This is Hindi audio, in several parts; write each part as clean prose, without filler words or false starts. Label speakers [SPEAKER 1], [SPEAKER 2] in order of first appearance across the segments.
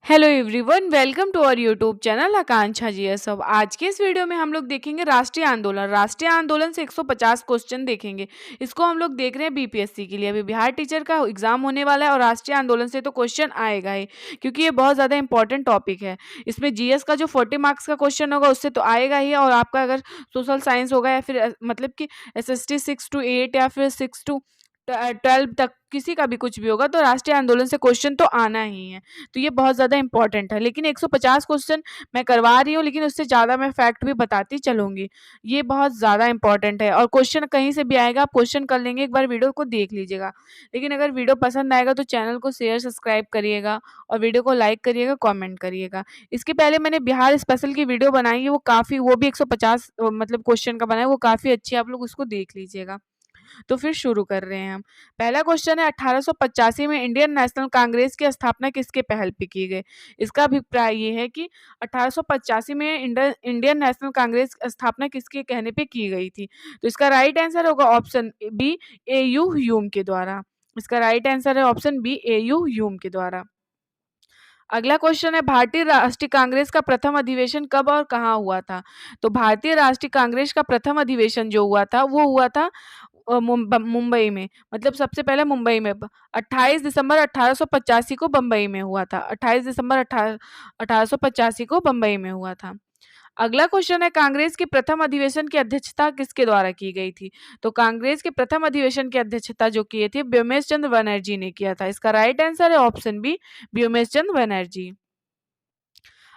[SPEAKER 1] Hello everyone, welcome to our YouTube channel Akanksha GS. अब आज के इस वीडियो में हम लोग देखेंगे राष्ट्रीय आंदोलन से 150 क्वेश्चन देखेंगे। इसको हम लोग देख रहे हैं बीपीएससी के लिए। अभी बिहार टीचर का एग्जाम होने वाला है और राष्ट्रीय आंदोलन से तो क्वेश्चन आएगा ही, क्योंकि ये बहुत ज़्यादा इंपॉर्टेंट टॉपिक है। इसमें जीएस का जो 40 मार्क्स का क्वेश्चन होगा उससे तो आएगा ही, और आपका अगर सोशल साइंस होगा या फिर मतलब कि एसएसटी 6 to 8 या फिर 6 to 12 तक किसी का भी कुछ भी होगा तो राष्ट्रीय आंदोलन से क्वेश्चन तो आना ही है। तो ये बहुत ज़्यादा इंपॉर्टेंट है। लेकिन 150 क्वेश्चन मैं करवा रही हूँ, लेकिन उससे ज़्यादा मैं फैक्ट भी बताती चलूँगी। ये बहुत ज़्यादा इंपॉर्टेंट है और क्वेश्चन कहीं से भी आएगा, आप क्वेश्चन कर लेंगे, एक बार वीडियो को देख लीजिएगा। लेकिन अगर वीडियो पसंद आएगा तो चैनल को शेयर सब्सक्राइब करिएगा और वीडियो को लाइक करिएगा, कमेंट करिएगा। इसके पहले मैंने बिहार स्पेशल की वीडियो बनाई है, वो भी 150 मतलब क्वेश्चन का बना है, वो काफ़ी अच्छी है, आप लोग उसको देख लीजिएगा। तो फिर शुरू कर रहे हैं हम। पहला क्वेश्चन है, 1885 में इंडियन नेशनल कांग्रेस की स्थापना किसके पहल पे की गई? इसका अभिप्राय ये है कि 1885 में इंडियन नेशनल कांग्रेस की स्थापना किसके कहने पे की गई थी? तो इसका राइट आंसर होगा ऑप्शन बी, ए.यू. ह्यूम के द्वारा। इसका राइट आंसर है ऑप्शन बी, ए.यू. ह्यूम के द्वारा। अगला क्वेश्चन है, भारतीय राष्ट्रीय कांग्रेस का प्रथम अधिवेशन कब और कहाँ हुआ था? तो भारतीय राष्ट्रीय कांग्रेस का प्रथम अधिवेशन जो हुआ था वो हुआ था मुंबई में। मतलब सबसे पहले मुंबई में 28 दिसंबर 1885 को बम्बई में हुआ था। 28 दिसंबर 1885 को बम्बई में हुआ था। अगला क्वेश्चन है, कांग्रेस के प्रथम अधिवेशन की अध्यक्षता किसके द्वारा की गई थी? तो कांग्रेस के प्रथम अधिवेशन की अध्यक्षता जो किए थे व्योमेश चंद्र बनर्जी ने किया था। इसका राइट आंसर है ऑप्शन बी, व्योमेश चंद्र बनर्जी।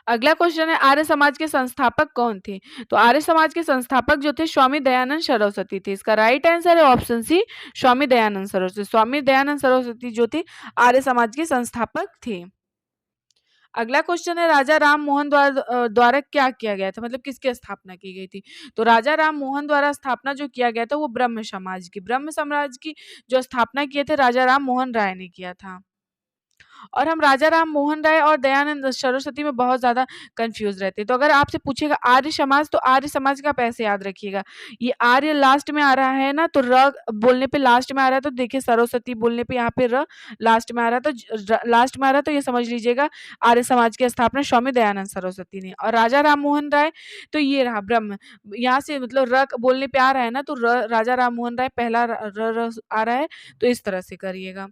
[SPEAKER 1] अगला क्वेश्चन है, आर्य समाज के संस्थापक कौन थे? तो आर्य समाज के संस्थापक जो थे स्वामी दयानंद सरस्वती थे। इसका राइट आंसर है ऑप्शन सी, स्वामी दयानंद सरस्वती। स्वामी दयानंद सरस्वती जो थे आर्य समाज के संस्थापक थे। अगला क्वेश्चन है, राजा राम मोहन द्वारा क्या किया गया था? मतलब किसकी स्थापना की गई थी? तो राजा राम मोहन द्वारा स्थापना जो किया गया था वो ब्रह्म समाज की जो स्थापना किए थे राजा राम मोहन राय ने किया था। और हम राजा राम मोहन राय और दयानंद सरस्वती में बहुत ज़्यादा कंफ्यूज रहते हैं। तो अगर आपसे पूछेगा आर्य समाज, तो आर्य समाज का आप ऐसे याद रखिएगा, ये आर्य लास्ट में आ रहा है ना, तो र बोलने पे लास्ट में आ रहा है, तो देखिए सरस्वती बोलने पे यहाँ पे र लास्ट में आ रहा है, तो लास्ट में आ रहा है, तो ये समझ लीजिएगा आर्य समाज की स्थापना स्वामी दयानंद सरस्वती ने। और राजा राम मोहन राय, तो ये रहा ब्रह्म, यहाँ से मतलब र बोलने पे आ रहा है ना, तो राजा राम मोहन राय पहला र आ रहा है, तो इस तरह से करिएगा।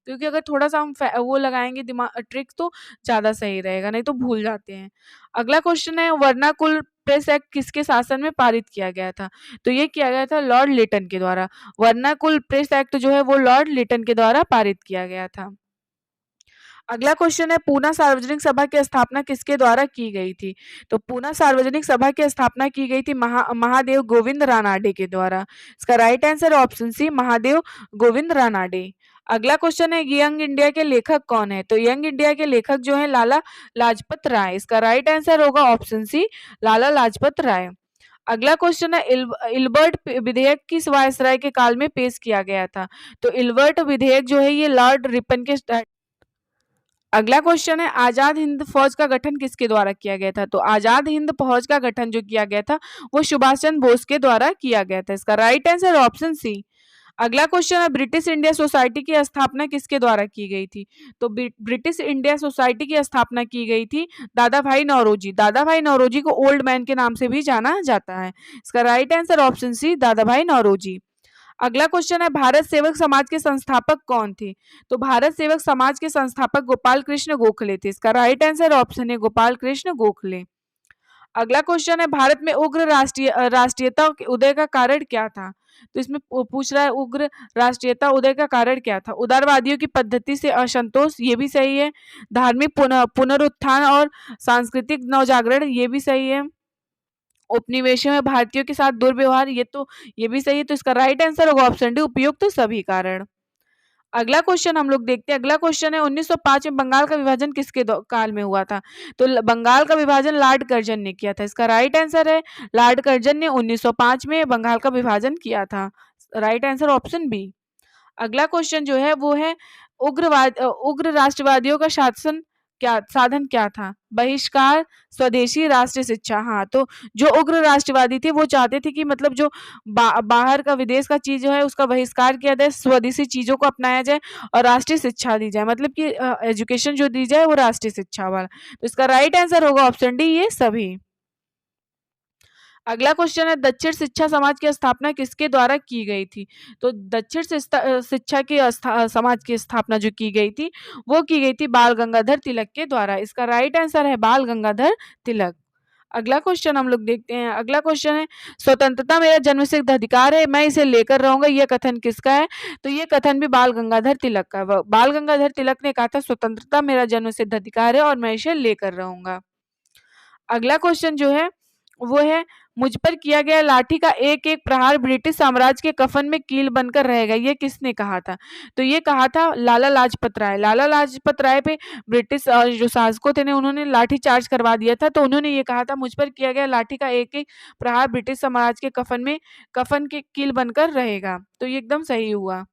[SPEAKER 1] क्योंकि अगर थोड़ा-सा हम वो लगाएँगे दिमाग ट्रिक, तो ज़्यादा सही रहेगा, नहीं तो भूल जाते हैं। अगला क्वेश्चन है, वर्नाकुल प्रेस एक्ट किसके शासन में पारित किया गया था? तो ये किया गया था लॉर्ड लिटन के द्वारा। वर्नाकुल प्रेस एक्ट जो है वो लॉर्ड लिटन के द्वारा पारित किया गया था। अगला क्वेश्चन है, पूना सार्वजनिक सभा की स्थापना किसके द्वारा की गई थी? तो पूना सार्वजनिक सभा की स्थापना की गई थी महादेव गोविंद रानाडे के द्वारा। इसका राइट आंसर है ऑप्शन सी, महादेव गोविंद रानाडे। अगला क्वेश्चन है, यंग इंडिया के लेखक कौन है? तो यंग इंडिया के लेखक जो है लाला लाजपत राय। इसका राइट आंसर होगा ऑप्शन सी, लाला लाजपत राय। अगला क्वेश्चन है, इलबर्ट विधेयक किस वायसराय के काल में पेश किया गया था? तो इलबर्ट विधेयक जो है ये लॉर्ड रिपन के। अगला क्वेश्चन है, आजाद हिंद फौज का गठन किसके द्वारा किया गया था? तो आजाद हिंद फौज का गठन जो किया गया था वो सुभाष चंद्र बोस के द्वारा किया गया था। इसका राइट आंसर ऑप्शन सी। अगला क्वेश्चन है, ब्रिटिश इंडिया सोसाइटी की स्थापना किसके द्वारा की गई थी? तो ब्रिटिश इंडिया सोसाइटी की स्थापना की गई थी दादा भाई नौरोजी। दादा भाई नौरोजी को ओल्ड मैन के नाम से भी जाना जाता है। इसका राइट आंसर ऑप्शन सी, दादा भाई नौरोजी। अगला क्वेश्चन है, भारत सेवक समाज के संस्थापक कौन थे? तो भारत सेवक समाज के संस्थापक गोपाल कृष्ण गोखले थे। इसका राइट आंसर ऑप्शन है गोपाल कृष्ण गोखले। अगला क्वेश्चन है, भारत में उग्र राष्ट्रीयता के उदय का कारण क्या था? तो इसमें पूछ रहा है उग्र राष्ट्रीयता उदय का कारण क्या था? उदारवादियों की पद्धति से असंतोष, ये भी सही है। धार्मिक पुनरुत्थान और सांस्कृतिक नवजागरण, ये भी सही है। उपनिवेशों में भारतीयों के साथ दुर्व्यवहार, ये भी सही है। तो इसका राइट आंसर होगा ऑप्शन डी, उपयुक्त सभी कारण। अगला क्वेश्चन हम लोग देखते हैं। अगला क्वेश्चन है, 1905 में बंगाल का विभाजन किसके काल में हुआ था? तो बंगाल का विभाजन लॉर्ड कर्जन ने किया था। इसका राइट आंसर है, लॉर्ड कर्जन ने 1905 में बंगाल का विभाजन किया था। Right answer option B. अगला क्वेश्चन जो है वो है, उग्र राष्ट्रवादियों का शासन क्या साधन क्या था? बहिष्कार, स्वदेशी, राष्ट्रीय शिक्षा। हाँ, तो जो उग्र राष्ट्रवादी थे वो चाहते थे कि मतलब जो बाहर का विदेश का चीज जो है उसका बहिष्कार किया जाए, स्वदेशी चीजों को अपनाया जाए और राष्ट्रीय शिक्षा दी जाए, मतलब कि एजुकेशन जो दी जाए वो राष्ट्रीय शिक्षा वाला। तो इसका राइट आंसर होगा ऑप्शन डी, ये सभी। अगला क्वेश्चन है, दक्षिण शिक्षा समाज की स्थापना किसके द्वारा की गई थी? तो दक्षिण शिक्षा की समाज की स्थापना जो की गई थी वो की गई थी बाल गंगाधर तिलक के द्वारा। इसका राइट आंसर है बाल गंगाधर तिलक। अगला क्वेश्चन हम लोग देखते हैं। अगला क्वेश्चन है, स्वतंत्रता मेरा जन्मसिद्ध अधिकार है, मैं इसे लेकर रहूंगा, यह कथन किसका है? तो ये कथन भी बाल गंगाधर तिलक का है। बाल गंगाधर तिलक ने कहा था स्वतंत्रता मेरा जन्मसिद्ध अधिकार है और मैं इसे लेकर रहूंगा। अगला क्वेश्चन जो है वो है, मुझ पर किया गया लाठी का एक एक प्रहार ब्रिटिश साम्राज्य के कफन में कील बनकर रहेगा, ये किसने कहा था? तो ये कहा था लाला लाजपत राय। लाला लाजपत राय पे ब्रिटिश जो शासकों थे ने उन्होंने लाठी चार्ज करवा दिया था, तो उन्होंने ये कहा था मुझ पर किया गया लाठी का एक एक प्रहार ब्रिटिश साम्राज्य के कफन के कील बनकर रहेगा। तो ये एकदम सही हुआ।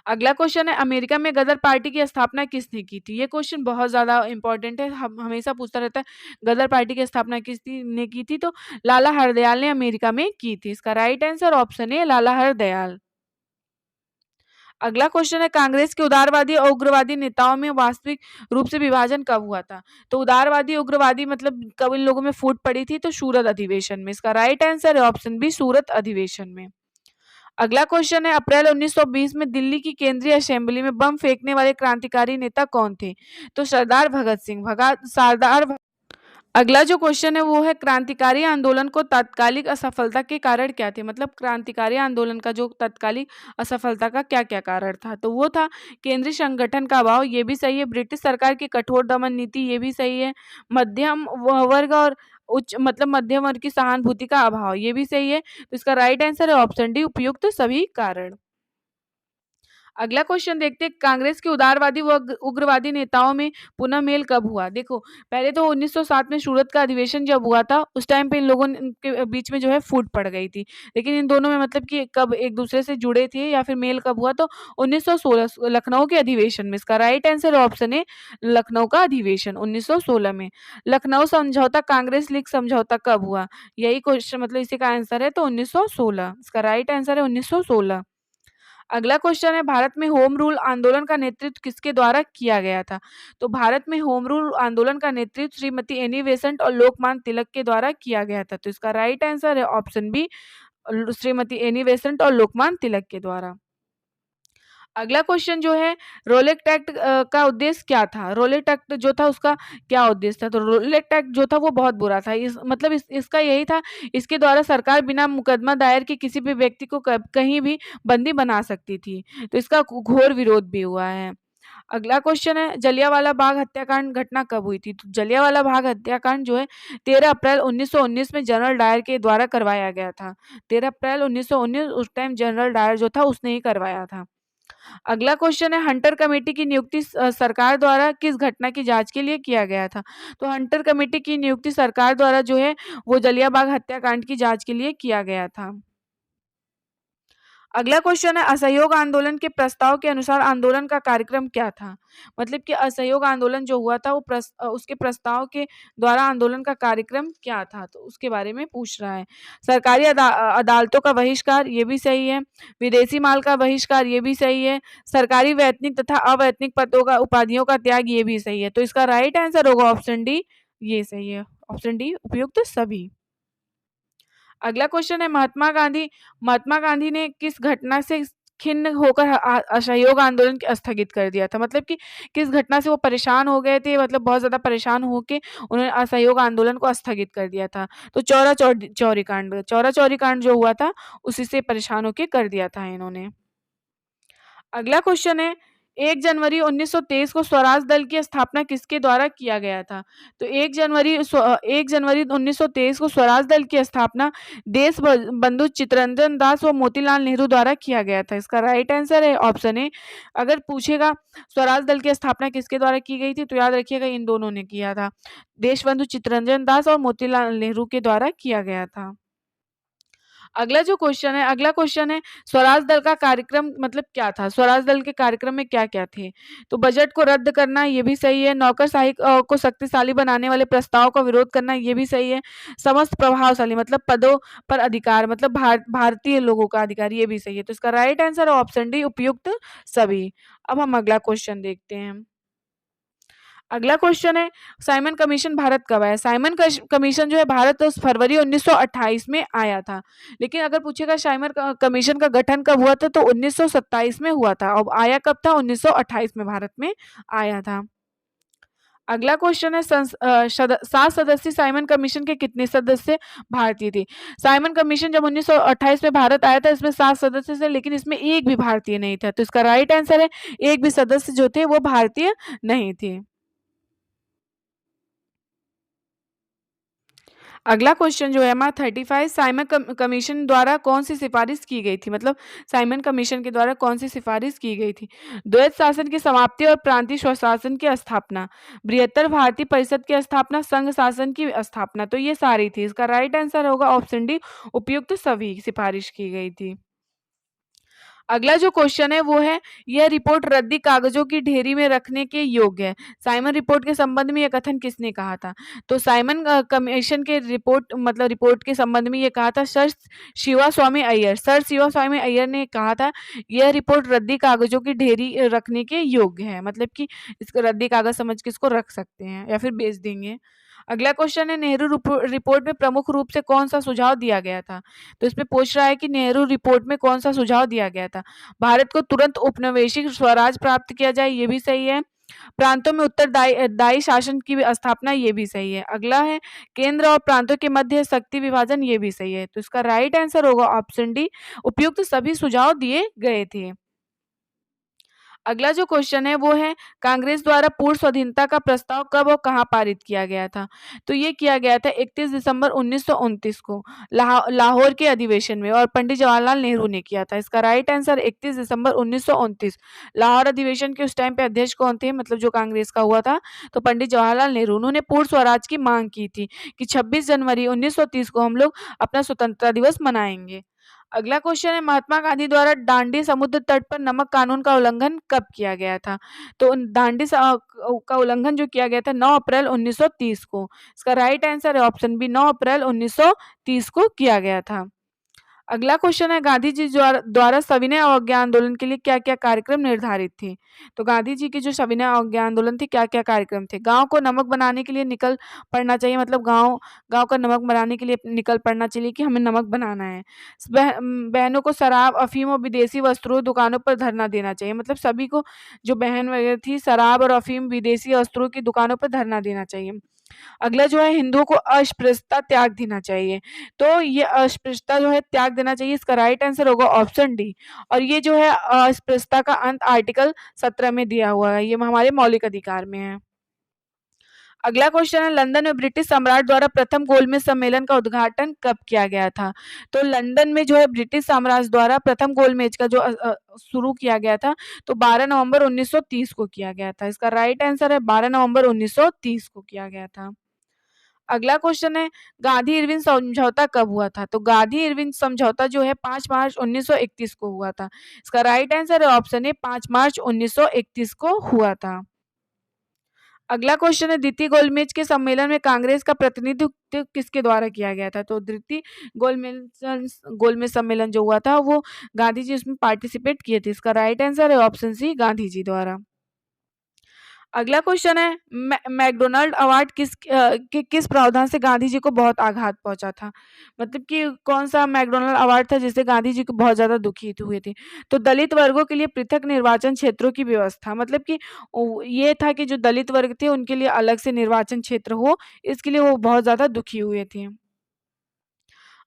[SPEAKER 1] अगला क्वेश्चन है, अमेरिका में गदर पार्टी की स्थापना किसने की थी? ये क्वेश्चन बहुत ज्यादा इंपॉर्टेंट है, हम हमेशा पूछता रहता है गदर पार्टी की स्थापना किसने की थी? तो लाला हरदयाल ने अमेरिका में की थी। इसका राइट आंसर ऑप्शन है लाला हरदयाल। अगला क्वेश्चन है, कांग्रेस के उदारवादी और उग्रवादी नेताओं में वास्तविक रूप से विभाजन कब हुआ था? तो उदारवादी उग्रवादी मतलब कब इन लोगों में फूट पड़ी थी? तो सूरत अधिवेशन में। इसका राइट आंसर है ऑप्शन बी, सूरत अधिवेशन में। अगला क्वेश्चन है, अप्रैल 1920 में दिल्ली की केंद्रीय असेंबली में बम फेंकने वाले क्रांतिकारी नेता कौन थे? तो सरदार भगत सिंह। अगला जो क्वेश्चन है वो है, क्रांतिकारी आंदोलन को तात्कालिक असफलता के कारण क्या थे? मतलब क्रांतिकारी आंदोलन का जो तात्कालिक असफलता का क्या क्या कारण था? तो वो था केंद्रीय संगठन का अभाव, ये भी सही है। ब्रिटिश सरकार की कठोर दमन नीति, ये भी सही है। मध्यम वर्ग और उच्च मतलब मध्यम वर्ग की सहानुभूति का अभाव, ये भी सही है। तो इसका राइट आंसर है ऑप्शन डी, उपयुक्त सभी कारण। अगला क्वेश्चन देखते हैं, कांग्रेस के उदारवादी व उग्रवादी नेताओं में पुनः मेल कब हुआ? देखो, पहले तो 1907 में सूरत का अधिवेशन जब हुआ था उस टाइम पे इन लोगों के बीच में जो है फूट पड़ गई थी, लेकिन इन दोनों में मतलब कि कब एक दूसरे से जुड़े थे या फिर मेल कब हुआ? तो 1916 लखनऊ के अधिवेशन में। इसका राइट आंसर ऑप्शन है लखनऊ का अधिवेशन 1916 में। लखनऊ समझौता कांग्रेस लीग समझौता कब हुआ? यही क्वेश्चन मतलब इसी का आंसर है, तो 1916। इसका राइट आंसर है 1916। अगला क्वेश्चन है, भारत में होम रूल आंदोलन का नेतृत्व किसके द्वारा किया गया था? तो भारत में होम रूल आंदोलन का नेतृत्व श्रीमती एनी बेसेंट और लोकमान्य तिलक के द्वारा किया गया था। तो इसका राइट आंसर है option B, Shrimati Annie Besant और लोकमान्य तिलक के द्वारा। अगला क्वेश्चन जो है, रोलेट एक्ट का उद्देश्य क्या था? रोलेट एक्ट जो था उसका क्या उद्देश्य था? तो रोलेट एक्ट जो था वो बहुत बुरा था। इसका यही था, इसके द्वारा सरकार बिना मुकदमा दायर के किसी भी व्यक्ति को कहीं भी बंदी बना सकती थी। तो इसका घोर विरोध भी हुआ है। अगला क्वेश्चन है, जलियांवाला बाग हत्याकांड घटना कब हुई थी? तो जलियांवाला बाग हत्याकांड जो है 13 अप्रैल 1919 में जनरल डायर के द्वारा करवाया गया था। 13 अप्रैल 1919 उस टाइम जनरल डायर जो था उसने ही करवाया था। अगला क्वेश्चन है, हंटर कमेटी की नियुक्ति सरकार द्वारा किस घटना की जांच के लिए किया गया था? तो हंटर कमेटी की नियुक्ति सरकार द्वारा जो है वो जलियांबाग हत्याकांड की जांच के लिए किया गया था। अगला क्वेश्चन है, असहयोग आंदोलन के प्रस्ताव के अनुसार आंदोलन का कार्यक्रम क्या था? मतलब कि असहयोग आंदोलन जो हुआ था वो उसके प्रस्ताव के द्वारा आंदोलन का कार्यक्रम क्या था? तो उसके बारे में पूछ रहा है। सरकारी अदालतों का बहिष्कार, ये भी सही है। विदेशी माल का बहिष्कार, ये भी सही है। सरकारी वैतनिक तथा अवैतनिक पदों का उपाधियों का त्याग, ये भी सही है। तो इसका राइट आंसर होगा ऑप्शन डी, ये सही है। ऑप्शन डी, उपयुक्त सभी। अगला क्वेश्चन है, महात्मा गांधी ने किस घटना से खिन्न होकर असहयोग आंदोलन स्थगित कर दिया था? मतलब कि किस घटना से वो परेशान हो गए थे, मतलब बहुत ज्यादा परेशान होके उन्होंने असहयोग आंदोलन को स्थगित कर दिया था? तो चौरा चौरी कांड जो हुआ था उसी से परेशान होके कर दिया था इन्होंने। अगला क्वेश्चन है, 1 जनवरी 1923 को स्वराज दल की स्थापना किसके द्वारा किया गया था? तो 1 जनवरी 1923 को स्वराज दल की स्थापना देश बंधु चित्तरंजन दास व मोतीलाल नेहरू द्वारा किया गया था। इसका राइट आंसर है ऑप्शन ए। अगर पूछेगा स्वराज दल की स्थापना किसके द्वारा की गई थी, तो याद रखिएगा इन दोनों ने किया था, देश बंधु चित्तरंजन दास और मोतीलाल नेहरू के द्वारा किया गया था। अगला क्वेश्चन है स्वराज दल का कार्यक्रम मतलब क्या था? स्वराज दल के कार्यक्रम में क्या-क्या थे? तो बजट को रद्द करना ये भी सही है, नौकरशाही को शक्तिशाली बनाने वाले प्रस्ताव का विरोध करना ये भी सही है, समस्त प्रभावशाली मतलब पदों पर अधिकार मतलब भारतीय लोगों का अधिकार ये भी सही है। तो इसका राइट आंसर है ऑप्शन डी उपयुक्त सभी। अब हम अगला क्वेश्चन देखते हैं। अगला क्वेश्चन है साइमन कमीशन भारत कब आया? साइमन कमीशन जो है भारत उस फरवरी 1928 में आया था। लेकिन अगर पूछेगा साइमन कमीशन का गठन कब हुआ था तो 1927 में हुआ था। अब आया कब था? 1928 में भारत में आया था। अगला क्वेश्चन है 7 सदस्यीय साइमन कमीशन के कितने सदस्य भारतीय थे? साइमन कमीशन जब 1928 में भारत आया था इसमें 7 सदस्य थे लेकिन इसमें एक भी भारतीय नहीं था। तो इसका राइट आंसर है एक भी सदस्य जो थे वो भारतीय नहीं थे। अगला क्वेश्चन जो है हमारा 35 साइमन कमीशन द्वारा कौन सी सिफारिश की गई थी? मतलब साइमन कमीशन के द्वारा कौन सी सिफारिश की गई थी? द्वैत शासन की समाप्ति और प्रांतीय स्वशासन की स्थापना, बृहत्तर भारतीय परिषद की स्थापना, संघ शासन की स्थापना। तो ये सारी थी। इसका राइट आंसर होगा ऑप्शन डी उपयुक्त सभी सिफारिश की गई थी। अगला जो क्वेश्चन है वो है यह रिपोर्ट रद्दी कागजों की ढेरी में रखने के योग्य है। साइमन रिपोर्ट के संबंध में यह कथन किसने कहा था? तो साइमन कमीशन के रिपोर्ट के संबंध में ये कहा था सर शिवा स्वामी अय्यर। सर शिवा स्वामी अय्यर ने कहा था यह रिपोर्ट रद्दी कागजों की ढेरी रखने के योग्य है, मतलब कि इसको रद्दी कागज समझ के इसको रख सकते हैं या फिर बेच देंगे। अगला क्वेश्चन है नेहरू रिपोर्ट में प्रमुख रूप से कौन सा सुझाव दिया गया था? तो इसमें पूछ रहा है कि नेहरू रिपोर्ट में कौन सा सुझाव दिया गया था? भारत को तुरंत उपनिवेशिक स्वराज प्राप्त किया जाए ये भी सही है, प्रांतों में उत्तरदायी दायी शासन की स्थापना ये भी सही है। अगला है केंद्र और प्रांतों के मध्य शक्ति विभाजन ये भी सही है। तो इसका राइट आंसर होगा ऑप्शन डी उपयुक्त सभी सुझाव दिए गए थे। अगला जो क्वेश्चन है वो है कांग्रेस द्वारा पूर्ण स्वाधीनता का प्रस्ताव कब और कहाँ पारित किया गया था? तो ये किया गया था 31 दिसंबर 1929 को लाहौर के अधिवेशन में और पंडित जवाहरलाल नेहरू ने किया था। इसका राइट आंसर 31 दिसंबर 1929। लाहौर अधिवेशन के उस टाइम पे अध्यक्ष कौन थे? मतलब जो कांग्रेस का हुआ था तो पंडित जवाहरलाल नेहरू। उन्होंने पूर्ण स्वराज की मांग की थी कि 26 जनवरी 1930 को हम लोग अपना स्वतंत्रता दिवस मनाएंगे। अगला क्वेश्चन है महात्मा गांधी द्वारा दांडी समुद्र तट पर नमक कानून का उल्लंघन कब किया गया था? तो का उल्लंघन जो किया गया था 9 अप्रैल 1930 को। इसका राइट आंसर है ऑप्शन बी 9 अप्रैल 1930 को किया गया था। अगला क्वेश्चन है गांधी जी द्वारा सविनय अवज्ञा आंदोलन के लिए क्या क्या कार्यक्रम निर्धारित थे? तो गांधी जी की जो सविनय अवज्ञा आंदोलन थी क्या क्या कार्यक्रम थे? गांव को नमक बनाने के लिए निकल पड़ना चाहिए, मतलब गांव गांव का नमक बनाने के लिए निकल पड़ना चाहिए कि हमें नमक बनाना है। बहनों को शराब अफीम और विदेशी वस्त्रों दुकानों पर धरना देना चाहिए, मतलब सभी को जो बहन वगैरह थी शराब और अफीम विदेशी वस्त्रों की दुकानों पर धरना देना चाहिए। अगला जो है हिंदुओं को अस्पृश्यता त्याग देना चाहिए। तो ये अस्पृश्यता जो है त्याग देना चाहिए, इसका राइट आंसर होगा ऑप्शन डी। और ये जो है अस्पृश्यता का अंत आर्टिकल 17 में दिया हुआ है, ये हमारे मौलिक अधिकार में है। अगला क्वेश्चन है लंदन में ब्रिटिश सम्राट द्वारा प्रथम गोलमेज सम्मेलन का उद्घाटन कब किया गया था? तो लंदन में जो है ब्रिटिश साम्राज्य द्वारा प्रथम गोलमेज का जो शुरू किया गया था तो 12 नवंबर 1930 को किया गया था। इसका राइट आंसर है 12 नवंबर 1930 को किया गया था। अगला क्वेश्चन है गांधी इरविन समझौता कब हुआ था? तो गांधी इरविन समझौता जो है 5 मार्च 1931 को हुआ था। इसका राइट आंसर है ऑप्शन ए 5 मार्च 1931 को हुआ था। अगला क्वेश्चन है द्वितीय गोलमेज के सम्मेलन में कांग्रेस का प्रतिनिधित्व किसके द्वारा किया गया था? तो द्वितीय गोलमेज सम्मेलन जो हुआ था वो गांधी जी उसमें पार्टिसिपेट किए थे। इसका राइट आंसर है ऑप्शन सी गांधी जी द्वारा। अगला क्वेश्चन है मैकडोनाल्ड अवार्ड किस प्रावधान से गांधी जी को बहुत आघात पहुंचा था? मतलब कि कौन सा मैकडोनाल्ड अवार्ड था जिससे गांधी जी को बहुत ज्यादा दुखी हुए थे? तो दलित वर्गों के लिए पृथक निर्वाचन क्षेत्रों की व्यवस्था, मतलब कि ये था कि जो दलित वर्ग थे उनके लिए अलग से निर्वाचन क्षेत्र हो, इसके लिए वो बहुत ज्यादा दुखी हुए थे।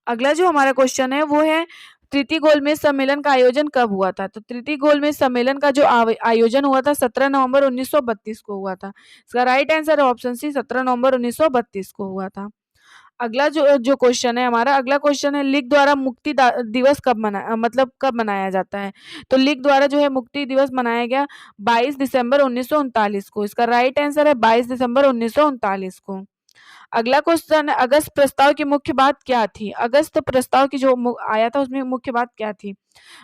[SPEAKER 1] अगला जो हमारा क्वेश्चन है वो है तृतीय गोलमेज सम्मेलन का आयोजन कब हुआ था? तो तृतीय गोलमेज सम्मेलन का जो आयोजन हुआ था 17 नवंबर 1932 को हुआ था। इसका राइट आंसर है ऑप्शन सी 17 नवंबर 1932 को हुआ था। अगला जो जो क्वेश्चन है हमारा अगला क्वेश्चन है लीग द्वारा मुक्ति दिवस कब मनाया जाता है? तो लीग द्वारा जो है मुक्ति दिवस मनाया गया 22 दिसंबर 1939 को। इसका राइट आंसर है 22 दिसंबर 1939 को। अगला क्वेश्चन है, अगस्त प्रस्ताव की मुख्य बात क्या थी? अगस्त प्रस्ताव की जो आया था उसमें मुख्य बात क्या थी?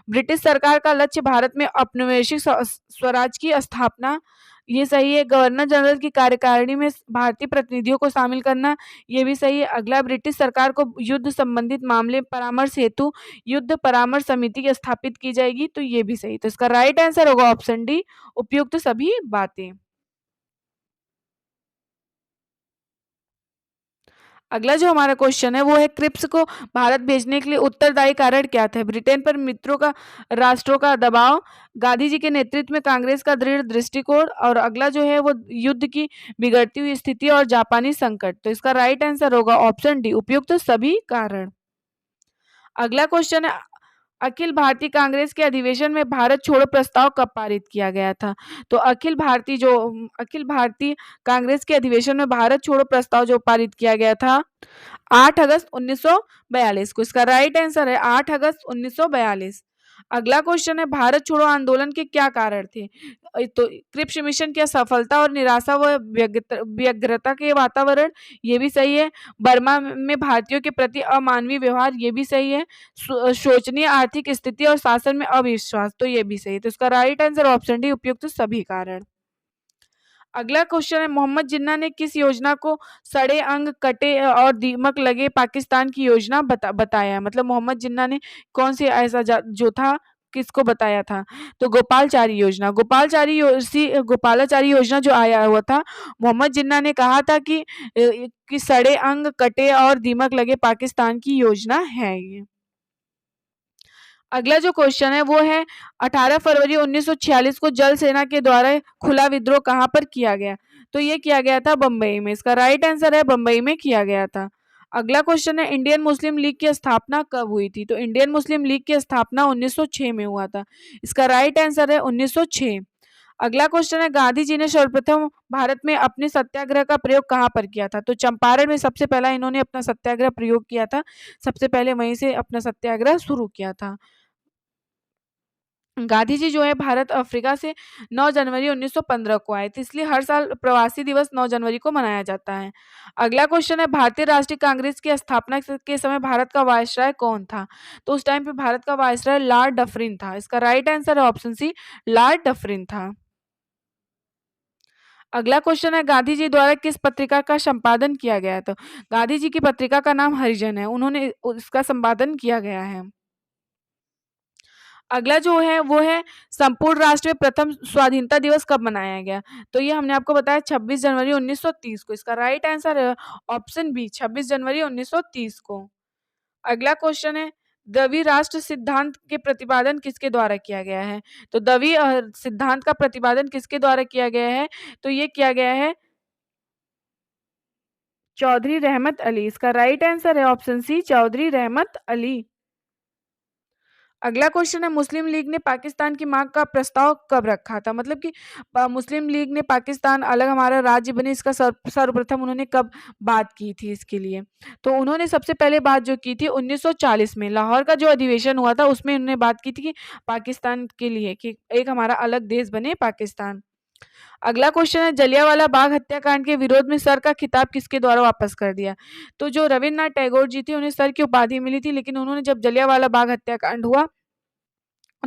[SPEAKER 1] ब्रिटिश सरकार का लक्ष्य भारत में औपनिवेशिक स्वराज की स्थापना, ये सही है। गवर्नर जनरल की कार्यकारिणी में भारतीय प्रतिनिधियों को शामिल करना, ये भी सही है। अगला, ब्रिटिश सरकार को युद्ध संबंधित मामले परामर्श हेतु युद्ध परामर्श समिति स्थापित की जाएगी, तो ये भी सही। तो इसका राइट आंसर होगा ऑप्शन डी, उपयुक्त सभी बातें। अगला जो हमारा क्वेश्चन है वो है, क्रिप्स को भारत भेजने के लिए उत्तरदायी कारण क्या था? ब्रिटेन पर मित्रों का राष्ट्रों का दबाव, गांधी जी के नेतृत्व में कांग्रेस का दृढ़ दृष्टिकोण, और अगला जो है वो युद्ध की बिगड़ती हुई स्थिति और जापानी संकट। तो इसका राइट आंसर होगा ऑप्शन डी, उपयुक्त सभी कारण। अगला क्वेश्चन है, अखिल भारतीय कांग्रेस के अधिवेशन में भारत छोड़ो प्रस्ताव कब पारित किया गया था? तो अखिल भारतीय कांग्रेस के अधिवेशन में भारत छोड़ो प्रस्ताव जो पारित किया गया था 8 अगस्त 1942 को। इसका राइट आंसर है 8 अगस्त 1942। अगला क्वेश्चन है, भारत छोड़ो आंदोलन के क्या कारण थे? तो क्रिप्स मिशन की असफलता और निराशा व व्यग्रता के वातावरण, ये भी सही है। बर्मा में भारतीयों के प्रति अमानवीय व्यवहार, ये भी सही है। शोचनीय आर्थिक स्थिति और शासन में अविश्वास, तो ये भी सही है। तो इसका राइट आंसर ऑप्शन डी, उपयुक्त सभी कारण। अगला क्वेश्चन है, मोहम्मद जिन्ना ने किस योजना को सड़े अंग कटे और दीमक लगे पाकिस्तान की योजना बताया? मतलब मोहम्मद जिन्ना ने कौन से ऐसा जो था, किसको बताया था? तो गोपालचारी योजना। गोपालाचारी योजना जो आया हुआ था, मोहम्मद जिन्ना ने कहा था कि सड़े अंग कटे और दीमक लगे पाकिस्तान की योजना है ये। अगला जो क्वेश्चन है वो है, 18 फरवरी 1946 को जल सेना के द्वारा खुला विद्रोह कहां पर किया गया? तो ये किया गया था बंबई में। इसका राइट आंसर है बंबई में किया गया था। अगला क्वेश्चन है, इंडियन मुस्लिम लीग की स्थापना कब हुई थी? तो इंडियन मुस्लिम लीग की स्थापना 1906 में हुआ था। इसका राइट आंसर है 1906। अगला क्वेश्चन है, गांधी जी ने सर्वप्रथम भारत में अपने सत्याग्रह का प्रयोग कहां पर किया था? तो चंपारण में सबसे पहला इन्होंने अपना सत्याग्रह प्रयोग किया था। सबसे पहले वहीं से अपना सत्याग्रह शुरू किया था। गांधी जी जो है भारत अफ्रीका से 9 जनवरी 1915 को आए थे, इसलिए हर साल प्रवासी दिवस 9 जनवरी को मनाया जाता है। अगला क्वेश्चन है, भारतीय राष्ट्रीय कांग्रेस की स्थापना के समय भारत का वायसराय कौन था? तो उस टाइम पे भारत का वायसराय लॉर्ड डफरिन था। इसका राइट आंसर है ऑप्शन सी, लॉर्ड डफरिन था। अगला क्वेश्चन है, गांधी जी द्वारा किस पत्रिका का संपादन किया गया? तो गांधी जी की पत्रिका का नाम हरिजन है, उन्होंने उसका संपादन किया गया है। अगला जो है वो है, संपूर्ण राष्ट्र में प्रथम स्वाधीनता दिवस कब मनाया गया? तो ये हमने आपको बताया 26 जनवरी 1930 को। इसका राइट आंसर है ऑप्शन बी, 26 जनवरी 1930 को। अगला क्वेश्चन है, द्रविड़ राष्ट्र सिद्धांत के प्रतिपादन किसके द्वारा किया गया है? तो द्रविड़ सिद्धांत का प्रतिपादन किसके द्वारा किया गया है? तो ये किया गया है चौधरी रहमत अली। इसका राइट आंसर है ऑप्शन सी, चौधरी रहमत अली। अगला क्वेश्चन है, मुस्लिम लीग ने पाकिस्तान की मांग का प्रस्ताव कब रखा था? मतलब कि मुस्लिम लीग ने पाकिस्तान अलग हमारा राज्य बने, इसका सर्वप्रथम उन्होंने कब बात की थी इसके लिए? तो उन्होंने सबसे पहले बात जो की थी 1940 में लाहौर का जो अधिवेशन हुआ था उसमें उन्होंने बात की थी कि पाकिस्तान के लिए, कि एक हमारा अलग देश बने पाकिस्तान। अगला क्वेश्चन है, जलियांवाला बाग हत्याकांड के विरोध में सर का खिताब किसके द्वारा वापस कर दिया? तो जो रविन्द्रनाथ टैगोर जी थे उन्हें सर की उपाधि मिली थी, लेकिन उन्होंने जब जलियांवाला बाग हत्याकांड हुआ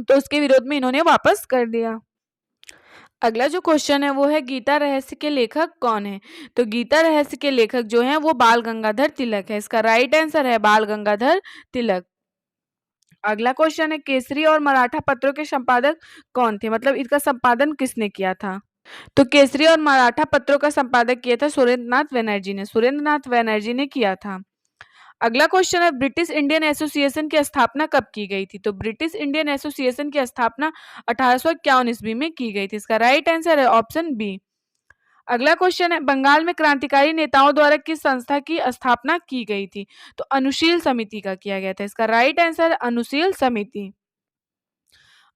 [SPEAKER 1] तो उसके विरोध में इन्होंने वापस कर दिया। अगला जो क्वेश्चन है वो है, गीता रहस्य के लेखक कौन है? तो गीता रहस्य के लेखक जो हैं वो बाल गंगाधर तिलक है। इसका राइट आंसर है बाल गंगाधर तिलक। अगला क्वेश्चन है, केसरी और मराठा पत्रों के संपादक कौन थे? मतलब इसका संपादन किसने किया था? तो केसरी और मराठा पत्रों का संपादक किया था सुरेंद्रनाथ बनर्जी ने। सुरेंद्रनाथ बनर्जी ने किया था। अगला क्वेश्चन है, ब्रिटिश इंडियन एसोसिएशन की स्थापना कब की गई थी? तो ब्रिटिश इंडियन एसोसिएशन की स्थापना 1851 ईस्वी में की गई थी। इसका राइट आंसर है ऑप्शन बी। अगला क्वेश्चन है, बंगाल में क्रांतिकारी नेताओं द्वारा किस संस्था की स्थापना की गई थी? तो अनुशील समिति का किया गया था। इसका राइट आंसर अनुशील समिति।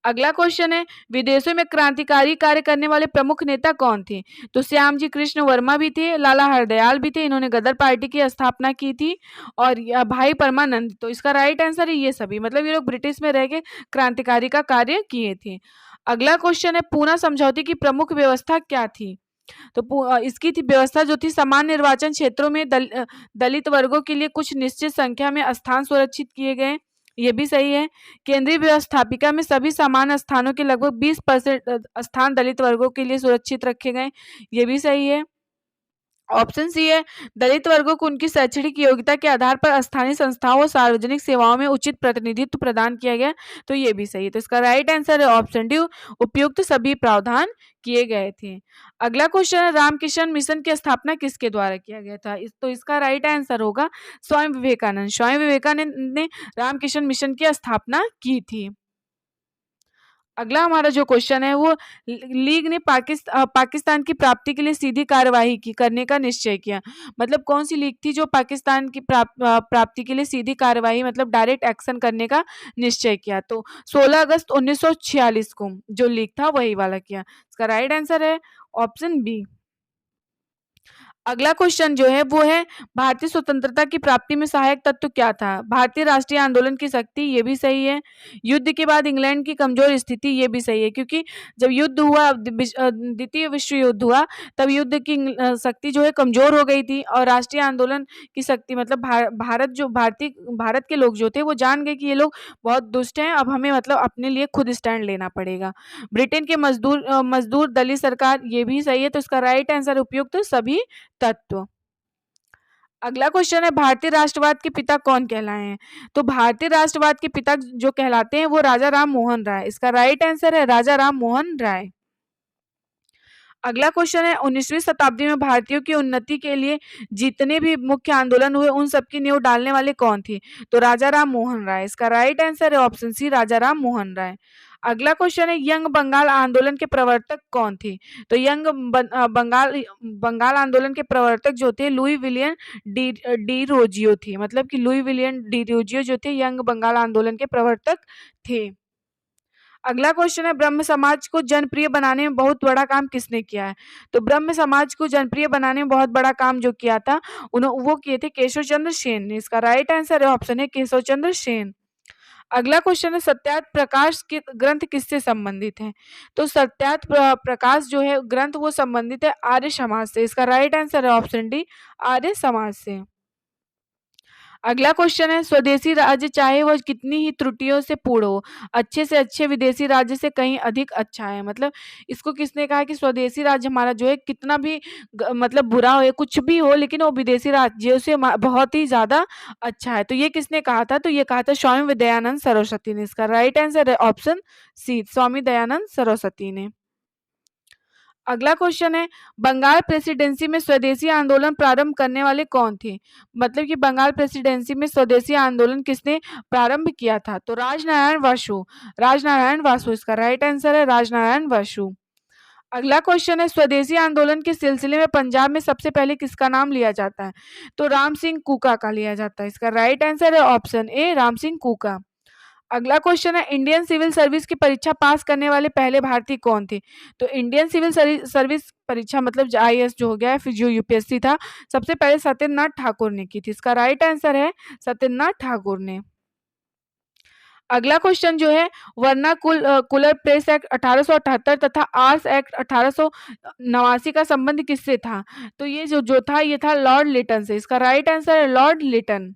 [SPEAKER 1] अगला क्वेश्चन है, विदेशों में क्रांतिकारी कार्य करने वाले प्रमुख नेता कौन थे? तो श्यामजी कृष्ण वर्मा भी थे, लाला हरदयाल भी थे, इन्होंने गदर पार्टी की स्थापना की थी, और भाई परमानंद। तो इसका राइट आंसर है ये सभी, मतलब ये लोग ब्रिटिश में रह के क्रांतिकारी का कार्य किए थे। अगला क्वेश्चन है, पूना समझौते की प्रमुख व्यवस्था क्या थी? तो इसकी थी व्यवस्था जो थी, समान निर्वाचन क्षेत्रोरों में दलित वर्गों के लिए कुछ निश्चित संख्या में स्थान सुरक्षित किए गए, ये भी सही है। केंद्रीय व्यवस्थापिका में सभी समान स्थानों के लगभग 20% स्थान दलित वर्गों के लिए सुरक्षित रखे गए, ये भी सही है। ऑप्शन सी है, दलित वर्गों को उनकी शैक्षणिक योग्यता के आधार पर स्थानीय संस्थाओं और सार्वजनिक सेवाओं में उचित प्रतिनिधित्व प्रदान किया गया, तो ये भी सही है। तो इसका राइट आंसर है ऑप्शन डी, उपयुक्त सभी प्रावधान किए गए थे। अगला क्वेश्चन है, रामकृष्ण मिशन की स्थापना किसके द्वारा किया गया था? तो इसका राइट आंसर होगा स्वामी विवेकानंद। स्वामी विवेकानंद ने रामकृष्ण मिशन की स्थापना की थी। अगला हमारा जो क्वेश्चन है वो, लीग ने पाकिस्तान की प्राप्ति के लिए सीधी कार्यवाही की करने का निश्चय किया। मतलब कौन सी लीग थी जो पाकिस्तान की प्राप्ति के लिए सीधी कार्यवाही मतलब डायरेक्ट एक्शन करने का निश्चय किया? तो 16 अगस्त 1946 को जो लीग था वही वाला किया। इसका राइट आंसर है ऑप्शन बी। अगला क्वेश्चन जो है वो है, भारतीय स्वतंत्रता की प्राप्ति में सहायक तत्व क्या था? भारतीय राष्ट्रीय आंदोलन की शक्ति, ये भी सही है। युद्ध के बाद इंग्लैंड की कमजोर स्थिति, ये भी सही है, क्योंकि जब युद्ध हुआ, द्वितीय विश्व युद्ध हुआ, तब युद्ध की शक्ति जो है कमजोर हो गई थी, और राष्ट्रीय आंदोलन की शक्ति मतलब भारत के लोग जो थे वो जान गए कि ये लोग बहुत दुष्ट हैं, अब हमें मतलब अपने लिए खुद स्टैंड लेना पड़ेगा। ब्रिटेन के मजदूर दलित सरकार, ये भी सही है। तो इसका राइट आंसर उपयुक्त सभी तत्व। अगला क्वेश्चन है, भारतीय राष्ट्रवाद के पिता कौन कहलाए हैं? तो भारतीय राष्ट्रवाद के पिता जो कहलाते हैं वो राजा राम मोहन राय। इसका राइट आंसर है राजा राम मोहन राय। अगला क्वेश्चन है, 19वीं शताब्दी में भारतीयों की उन्नति के लिए जितने भी मुख्य आंदोलन हुए उन सबकी नींव डालने वाले कौन थे? तो राजा राम मोहन राय। इसका राइट आंसर है ऑप्शन सी, राजा राम मोहन राय। अगला क्वेश्चन है, यंग बंगाल आंदोलन के प्रवर्तक कौन थे? तो बंगाल आंदोलन के प्रवर्तक जो थे लुई विलियम डी रोजियो थे। मतलब कि लुई विलियम डी रोजियो जो थे यंग बंगाल आंदोलन के प्रवर्तक थे। अगला क्वेश्चन है, ब्रह्म समाज को जनप्रिय बनाने में बहुत बड़ा काम किसने किया है? तो ब्रह्म समाज को जनप्रिय बनाने में बहुत बड़ा काम जो किया था वो किए थे केशव चंद्र सेन ने। इसका राइट आंसर है ऑप्शन है केशव चंद्र सेन। अगला क्वेश्चन है, सत्यार्थ प्रकाश के ग्रंथ किससे संबंधित है? तो सत्यार्थ प्रकाश जो है ग्रंथ वो संबंधित है आर्य समाज से। इसका राइट आंसर है ऑप्शन डी, आर्य समाज से। अगला क्वेश्चन है, स्वदेशी राज्य चाहे वह कितनी ही त्रुटियों से पूर्ण हो, अच्छे से अच्छे विदेशी राज्य से कहीं अधिक अच्छा है। मतलब इसको किसने कहा कि स्वदेशी राज्य हमारा जो है कितना भी मतलब बुरा हो, कुछ भी हो, लेकिन वो विदेशी राज्यों से बहुत ही ज्यादा अच्छा है। तो ये किसने कहा था? तो ये कहा था स्वामी दयानंद सरस्वती ने। इसका राइट आंसर है ऑप्शन सी, स्वामी दयानंद सरस्वती ने। अगला क्वेश्चन है, बंगाल प्रेसिडेंसी में स्वदेशी आंदोलन प्रारंभ करने वाले कौन थे? मतलब कि बंगाल प्रेसिडेंसी में स्वदेशी आंदोलन किसने प्रारंभ किया था? तो राजनारायण वासु। राजनारायण वासु इसका राइट आंसर है, राजनारायण वासु। अगला क्वेश्चन है, स्वदेशी आंदोलन के सिलसिले में पंजाब में सबसे पहले किसका नाम लिया जाता है? तो राम सिंह कूका का लिया जाता है। इसका राइट आंसर है ऑप्शन ए, राम सिंह कूका। अगला क्वेश्चन है, इंडियन सिविल सर्विस की परीक्षा पास करने वाले पहले भारतीय कौन थे? तो इंडियन सिविल सर्विस परीक्षा मतलब आईएएस जो हो गया है, फिर जो यूपीएससी था, सबसे पहले सत्येंद्रनाथ ठाकुर ने की थी। इसका राइट आंसर है सत्येंद्रनाथ ठाकुर ने। अगला क्वेश्चन जो है, कुलर प्रेस एक्ट 1878 तथा आर्स एक्ट 1889 का संबंध किससे था? तो ये जो था ये था लॉर्ड लिटन से। इसका राइट आंसर है लॉर्ड लिटन।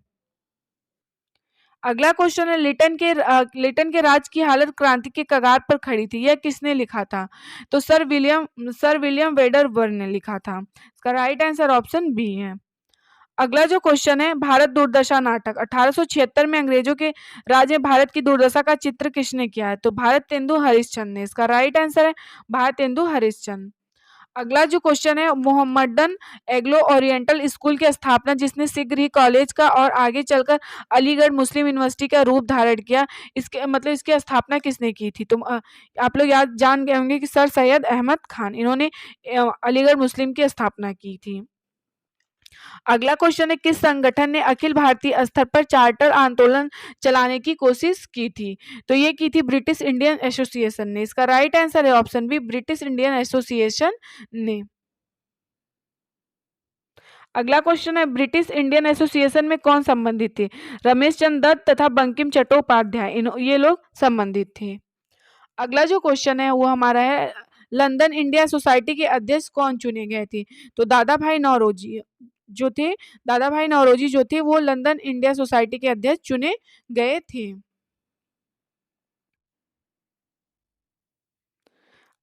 [SPEAKER 1] अगला क्वेश्चन है, लिटन के राज की हालत क्रांति के कगार पर खड़ी थी, यह किसने लिखा था? तो सर विलियम वेडरबर्न ने लिखा था। इसका राइट आंसर ऑप्शन बी है। अगला जो क्वेश्चन है, भारत दुर्दशा नाटक 1876 में अंग्रेजों के राज में भारत की दुर्दशा का चित्र किसने किया है? तो भारत तेंदु हरिश्चंद्र ने। इसका राइट आंसर है भारत तेंदु हरिश्चंद्र। अगला जो क्वेश्चन है, मोहम्मदन एग्लो ओरिएंटल स्कूल की स्थापना जिसने शीघ्र ही कॉलेज का और आगे चलकर अलीगढ़ मुस्लिम यूनिवर्सिटी का रूप धारण किया, इसके मतलब इसकी स्थापना किसने की थी? तो आप लोग याद जान गए होंगे कि सर सैयद अहमद खान, इन्होंने अलीगढ़ मुस्लिम की स्थापना की थी। अगला क्वेश्चन है, किस संगठन ने अखिल भारतीय स्तर पर चार्टर आंदोलन चलाने की कोशिश की थी? तो ये की थी ब्रिटिश इंडियन एसोसिएशन ने। इसका राइट आंसर है option B, British Indian association ने। अगला क्वेश्चन है, ब्रिटिश इंडियन एसोसिएशन में कौन संबंधित थे? रमेश चंद्र दत्त तथा बंकिम चट्टोपाध्याय, ये लोग संबंधित थे। अगला जो क्वेश्चन है वो हमारा है, लंदन इंडिया सोसाइटी के अध्यक्ष कौन चुने गए थे? तो जो थे दादा भाई नौरोजी जो थे वो लंदन इंडिया सोसाइटी के अध्यक्ष चुने गए थे।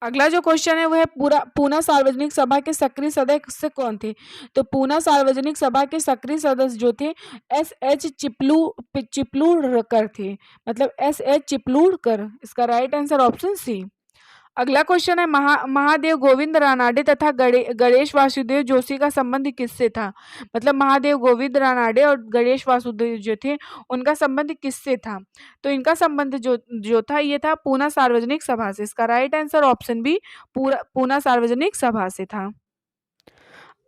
[SPEAKER 1] अगला जो क्वेश्चन है वो है पूरा पूना सार्वजनिक सभा के सक्रिय सदस्य कौन थे? तो पूना सार्वजनिक सभा के सक्रिय सदस्य जो थे एस चिपलूणकर थे, मतलब एस चिपलूणकर। इसका राइट आंसर ऑप्शन सी। अगला क्वेश्चन है महादेव गोविंद रानाडे तथा गणेश वासुदेव जोशी का संबंध किससे था? मतलब महादेव गोविंद रानाडे और गणेश वासुदेव जो थे उनका संबंध किससे था? तो इनका संबंध जो जो था ये था पूना सार्वजनिक सभा से। इसका right answer option B Poona Sarvajanik Sabha से था।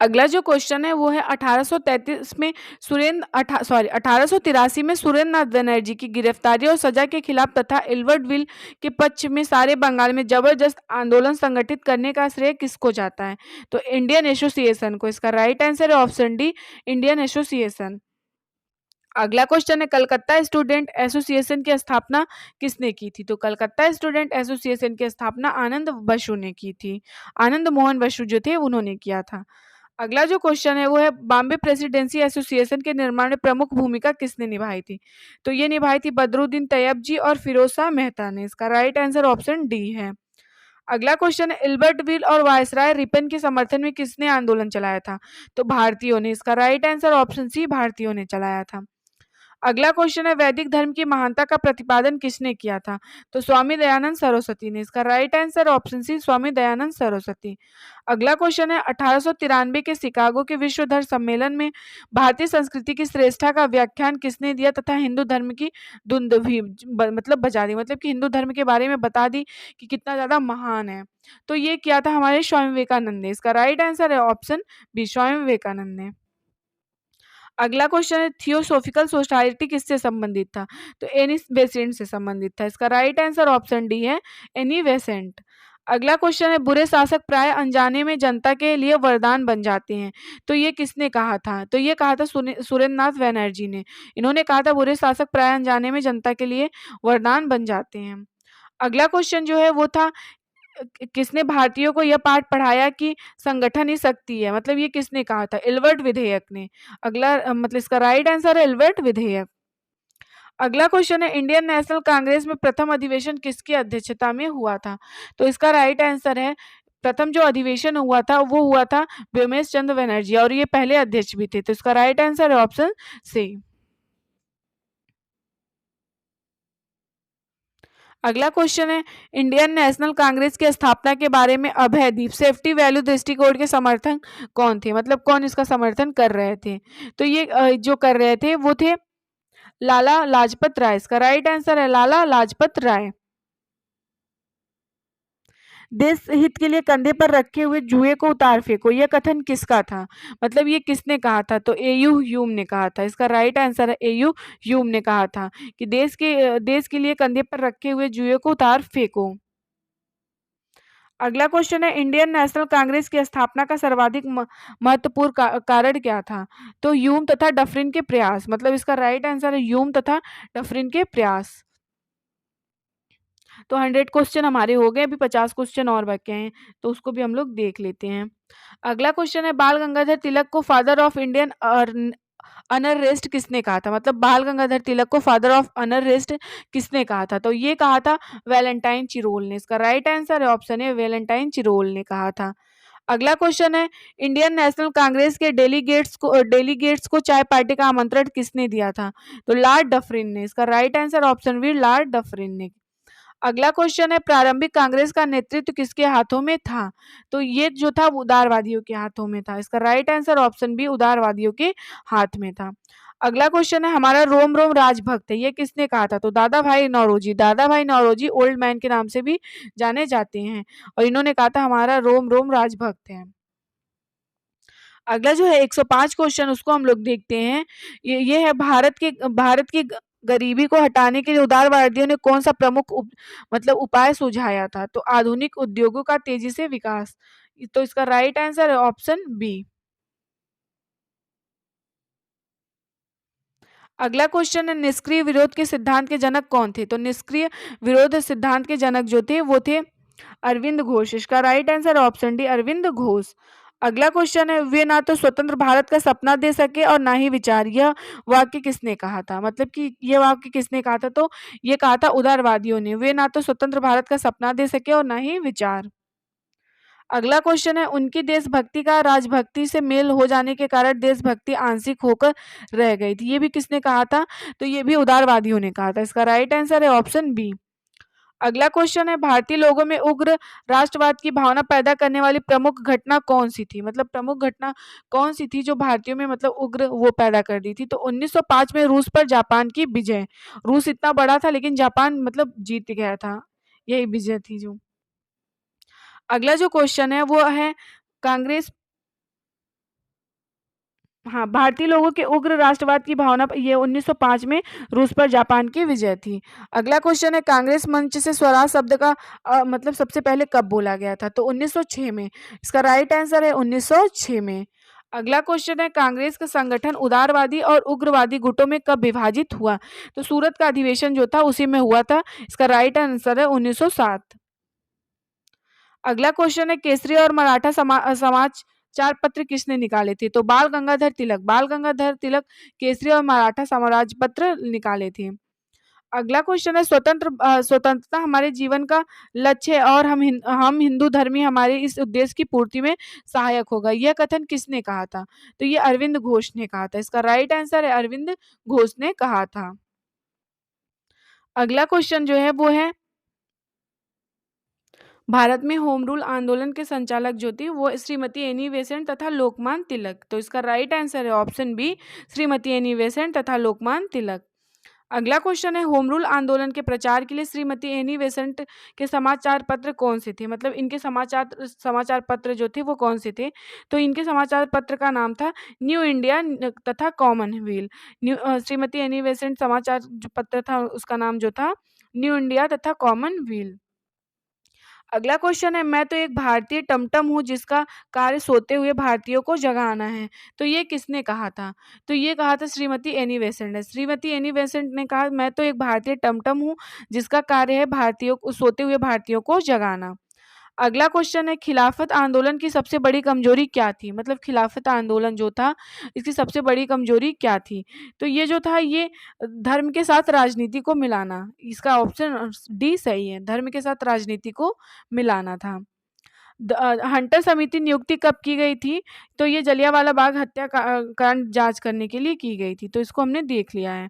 [SPEAKER 1] अगला जो क्वेश्चन है वो है 1833 में 1883 में सुरेंद्र नाथ बनर्जी की गिरफ्तारी और सजा के खिलाफ तथा एल्बर्ट विल के पक्ष में सारे बंगाल में जबरदस्त आंदोलन संगठित करने का श्रेय किसको जाता है? तो इंडियन एसोसिएशन को। इसका राइट आंसर है ऑप्शन डी इंडियन एसोसिएशन। अगला क्वेश्चन है कलकत्ता स्टूडेंट एसोसिएशन की स्थापना किसने की थी? तो कलकत्ता स्टूडेंट एसोसिएशन की स्थापना आनंद बसु ने की थी। आनंद मोहन बसु जो थे उन्होंने किया था। अगला जो क्वेश्चन है वो है बॉम्बे प्रेसिडेंसी एसोसिएशन के निर्माण में प्रमुख भूमिका किसने निभाई थी? तो ये निभाई थी बदरुद्दीन तैयब जी और फिरोज शाह मेहता ने। इसका राइट आंसर ऑप्शन डी है। अगला क्वेश्चन है एल्बर्ट विल और वायसराय रिपन के समर्थन में किसने आंदोलन चलाया था? तो भारतीयों ने। इसका राइट आंसर ऑप्शन सी भारतीयों ने चलाया था। अगला क्वेश्चन है वैदिक धर्म की महानता का प्रतिपादन किसने किया था? तो स्वामी दयानंद सरस्वती ने। इसका राइट आंसर ऑप्शन सी स्वामी दयानंद सरस्वती। अगला क्वेश्चन है 1893 के शिकागो के विश्व धर्म सम्मेलन में भारतीय संस्कृति की श्रेष्ठता का व्याख्यान किसने दिया तथा हिंदू धर्म की धुंध भी मतलब बजा दी, मतलब कि हिंदू धर्म के बारे में बता दी कि कितना ज्यादा महान है। तो ये किया था हमारे स्वामी विवेकानंद ने। इसका राइट आंसर है ऑप्शन बी स्वामी विवेकानंद ने। अगला क्वेश्चन है थियोसोफिकल सोसाइटी किससे संबंधित था? तो एनी बेसेंट से संबंधित था। इसका राइट आंसर ऑप्शन डी है एनी बेसेंट। अगला क्वेश्चन है बुरे शासक प्राय अनजाने में जनता के लिए वरदान बन जाते हैं, तो ये किसने कहा था? तो ये कहा था सुरेंद्र नाथ बनर्जी ने। इन्होंने कहा था बुरे शासक प्राय अनजाने में जनता के लिए वरदान बन जाते हैं। अगला क्वेश्चन जो है वो था किसने भारतीयों को यह पाठ पढ़ाया कि संगठन ही शक्ति है? मतलब ये किसने कहा था? एल्बर्ट विधेयक ने। अगला मतलब इसका राइट आंसर है एल्बर्ट विधेयक। अगला क्वेश्चन है इंडियन नेशनल कांग्रेस में प्रथम अधिवेशन किसकी अध्यक्षता में हुआ था? तो इसका राइट आंसर है प्रथम जो अधिवेशन हुआ था वो हुआ था व्योमेश चंद्र बनर्जी और ये पहले अध्यक्ष भी थे। तो इसका राइट आंसर है ऑप्शन सी। अगला क्वेश्चन है इंडियन नेशनल कांग्रेस की स्थापना के बारे में अभयदीप सेफ्टी वैल्यू दृष्टिकोण के समर्थक कौन थे? मतलब कौन इसका समर्थन कर रहे थे? तो ये जो कर रहे थे वो थे लाला लाजपत राय। इसका राइट आंसर है लाला लाजपत राय। देश हित के लिए कंधे पर रखे हुए जुए को उतार फेंको, यह कथन किसका था? मतलब ये किसने कहा था? तो एयू ह्यूम ने कहा था। इसका राइट आंसर है एयू ह्यूम ने कहा था कि देश के लिए कंधे पर रखे हुए जुए को उतार फेंको। अगला क्वेश्चन है इंडियन नेशनल कांग्रेस की स्थापना का सर्वाधिक महत्वपूर्ण कारण क्या था? तो ह्यूम तथा डफरिन के प्रयास। मतलब इसका राइट आंसर है ह्यूम तथा डफरिन के प्रयास। तो 100 क्वेश्चन हमारे हो गए, अभी 50 क्वेश्चन और बचे हैं तो उसको भी हम लोग देख लेते हैं। अगला क्वेश्चन है बाल गंगाधर तिलक को father of Indian owner rest किसने कहा था? मतलब बाल गंगाधर तिलक को फादर ऑफ अनर रेस्ट किसने कहा था? तो ये कहा था वैलेंटाइन चिरोल ने। इसका राइट आंसर है ऑप्शन ए वैलेंटाइन चिरोल ने कहा था। अगला क्वेश्चन है इंडियन नेशनल कांग्रेस के डेलीगेट्स को चाय पार्टी का आमंत्रण किसने दिया था? तो लॉर्ड डफरिन ने। इसका right answer option B Lord Dufferin ने। अगला क्वेश्चन है प्रारंभिक कांग्रेस का नेतृत्व किसके हाथों में था? तो ये जो था वो उदारवादियों के हाथों में था। इसका राइट आंसर ऑप्शन बी उदारवादियों के हाथ में था। अगला क्वेश्चन है हमारा रोम रोम राजभक्त है, ये किसने कहा था? तो दादा भाई नौरोजी। दादा भाई नौरोजी ओल्ड मैन के नाम से भी जाने जाते हैं और इन्होंने कहा था हमारा रोम रोम राजभक्त है। अगला जो है 105 क्वेश्चन उसको हम लोग देखते हैं। ये है भारत की गरीबी को हटाने के लिए उदारवादियों ने कौन सा प्रमुख मतलब उपाय सुझाया था? तो आधुनिक उद्योगों का तेजी से विकास। तो इसका राइट आंसर है ऑप्शन बी। अगला क्वेश्चन है निष्क्रिय विरोध के सिद्धांत के जनक कौन थे? तो निष्क्रिय विरोध सिद्धांत के जनक जो थे वो थे अरविंद घोष। इसका right answer option D Arvind Ghosh. अगला क्वेश्चन है, वे ना तो स्वतंत्र भारत का सपना दे सके और ना ही विचार। यह वाक्य किसने कहा था? मतलब कि ये वाक्य किसने कहा था? तो ये कहा था उदारवादियों ने। वे ना तो स्वतंत्र भारत का सपना दे सके और ना ही विचार। अगला क्वेश्चन है, उनकी देशभक्ति का राजभक्ति से मेल हो जाने के कारण देशभक्ति आंशिक होकर रह गई थी। ये भी किसने कहा था? तो ये भी उदारवादियों ने कहा था। इसका राइट आंसर है ऑप्शन बी। अगला क्वेश्चन है, भारतीय लोगों में उग्र राष्ट्रवाद की भावना पैदा करने वाली प्रमुख घटना कौन सी थी? मतलब प्रमुख घटना कौन सी थी जो भारतीयों में मतलब उग्र वो पैदा कर दी थी? तो 1905 में रूस पर जापान की विजय। रूस इतना बड़ा था लेकिन जापान मतलब जीत गया था। यही विजय थी जो। अगला जो क्वेश्चन है वो है, कांग्रेस, हाँ, भारतीय लोगों के उग्र राष्ट्रवाद की भावना ये 1905 में रूस पर जापान की विजय थी। अगला क्वेश्चन है, कांग्रेस मंच से स्वराज शब्द का मतलब सबसे पहले कब बोला गया था? तो 1906 में। इसका राइट आंसर है 1906 में। अगला क्वेश्चन है, कांग्रेस का संगठन उदारवादी और उग्रवादी गुटों में कब विभाजित हुआ? तो सूरत का अधिवेशन जो था उसी में हुआ था। इसका राइट आंसर है 1907। अगला क्वेश्चन है, केसरी और मराठा समाचार पत्र किसने निकाले थे? तो बाल गंगाधर तिलक। बाल गंगाधर तिलक केसरी और मराठा समाज पत्र निकाले थे। अगला क्वेश्चन है, स्वतंत्रता हमारे जीवन का लक्ष्य है और हम हिंदू धर्मी हमारे इस उद्देश्य की पूर्ति में सहायक होगा। यह कथन किसने कहा था? तो ये अरविंद घोष ने कहा था। इसका राइट आंसर है अरविंद घोष ने कहा था। अगला क्वेश्चन जो है वो है, भारत में होम रूल आंदोलन के संचालक जो थी वो श्रीमती एनी बेसेंट तथा लोकमान तिलक। तो इसका राइट आंसर है option B Shrimati Annie Besant तथा लोकमान तिलक। अगला क्वेश्चन है, होम रूल आंदोलन के प्रचार के लिए श्रीमती एनी बेसेंट के समाचार पत्र कौन से थे? मतलब इनके समाचार पत्र जो थे वो कौन से थे? तो इनके समाचार पत्र का नाम था न्यू इंडिया तथा कॉमनवेल्थ। श्रीमती एनी बेसेंट समाचार जो पत्र था उसका नाम जो था न्यू इंडिया तथा कॉमनवेल्थ। अगला क्वेश्चन है, मैं तो एक भारतीय टमटम हूँ जिसका कार्य सोते हुए भारतीयों को जगाना है। तो ये किसने कहा था? तो ये कहा था श्रीमती एनी बेसेंट ने। श्रीमती एनी बेसेंट ने कहा, मैं तो एक भारतीय टमटम हूँ जिसका कार्य है भारतीयों को सोते हुए भारतीयों को जगाना। अगला क्वेश्चन है, खिलाफत आंदोलन की सबसे बड़ी कमजोरी क्या थी? मतलब खिलाफत आंदोलन जो था इसकी सबसे बड़ी कमजोरी क्या थी? तो ये जो था ये धर्म के साथ राजनीति को मिलाना। इसका ऑप्शन डी सही है, धर्म के साथ राजनीति को मिलाना था। हंटर समिति नियुक्ति कब की गई थी? तो ये जलियांवाला बाग हत्या कांड जांच करने के लिए की गई थी। तो इसको हमने देख लिया है।